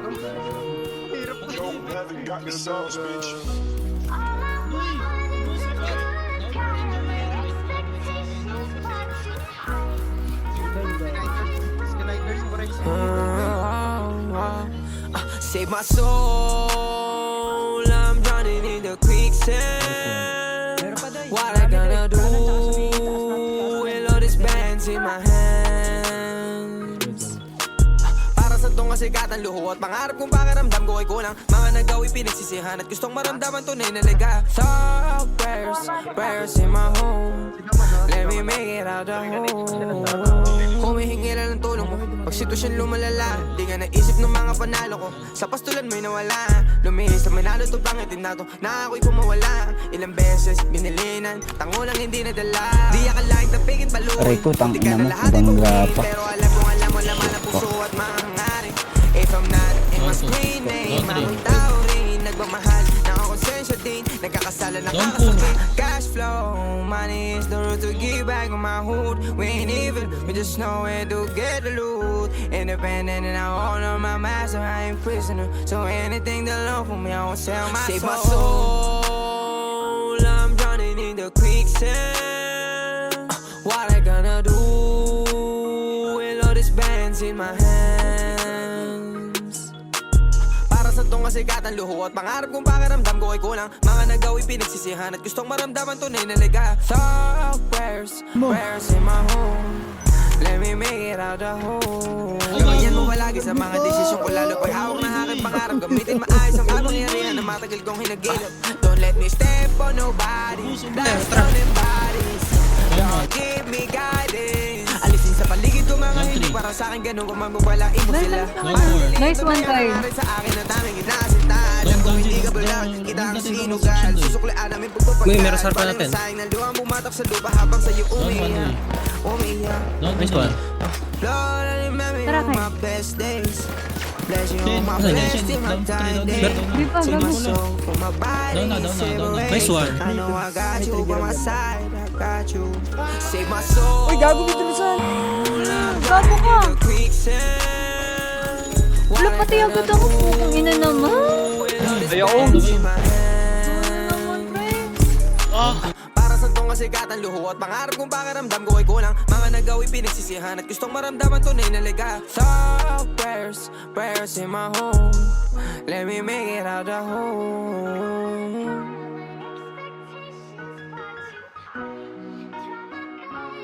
Yo, haven't got the sauce, bitch. Save my soul, I'm drowning in the quicksand. What I gonna do with all these bands in my hands? Para sa tong kasikatan, luho at pangarap kong pakiramdam ko ay kulang. Mga nagawi pinagsisihan at gustong maramdaman tunay na liga. Thought prayers in my home. Let me make it out the home. Humihingi lang ng tulong mo pag sitwasyon lumalala. Di ka naisip ng mga panalo ko. Sa pastulan mo'y nawala. Lumihis na manalo to pangitin na to na ako'y kumawala. Ilang beses binilinan, tango lang hindi nadala. Di akalaing tapigin paluin. Aray ko, tang Di ka ina mo, na lahat bangga ipunin. pa. Pero alam mo laman ang puso at mga hangarin. If I'm not in my screen name, akong tao rin nagmamahal, nakakonsensya din. Nagkakasala, nakakasakit. Cash flow, money is the root to give back on my hood. We ain't even, we just know where to get the loot. Independent and I honor my master, I ain't prisoner. So anything that love for me, I won't sell my soul. Save my soul, I'm drowning in the quicksand. What I gonna do with all these bands in my hands? Para sa tong kasikatan, luho at pangarap kong pakiramdam ko ay kulang. Mga nagawi pinagsisihan at gustong maramdaman tunay na liga. Thought prayers in my home. Let me make it out the home. Gawin mo palagi sa mga desisyon ko, lalo pag hawak na aking pangarap. Gamitin maayos ang kapangyarihan na matagal kong hinagilap. Don't let me step on nobody. Blast on them bodies. Don't give me guidance. Alisin sa paligid ko mga hindi para sa akin, ganun kung magbabalain mo sila. Nice one, Tay. Sa akin na taming inasintahan. At kung hindi ka balang, kita ang sinugal. Susuklaan namin pagpapagkaan. Uy, meron sarap natin. Sayang na luwang bumatak sa lupa habang sa'yo umiiyak. Nice one. Lord, I remember Tara, on Kai. my best days. Bless you on my Ano yan? best in my dying day. Di pa, Take my gago. soul from my body, separate. Nice one. I know I got you by my side, I got you. Save my soul. Uy, gago dito na saan? Gago ka. Wala pati agad ako. Kung ina naman. Ayoko. Naman, pre. Para sa tong kasikatan, luho at pangarap kong pakiramdam ko ay kulang. Mga nagawi pinagsisihan at gustong maramdaman tunay na liga. Thought prayers in my home. Let me make it out the home.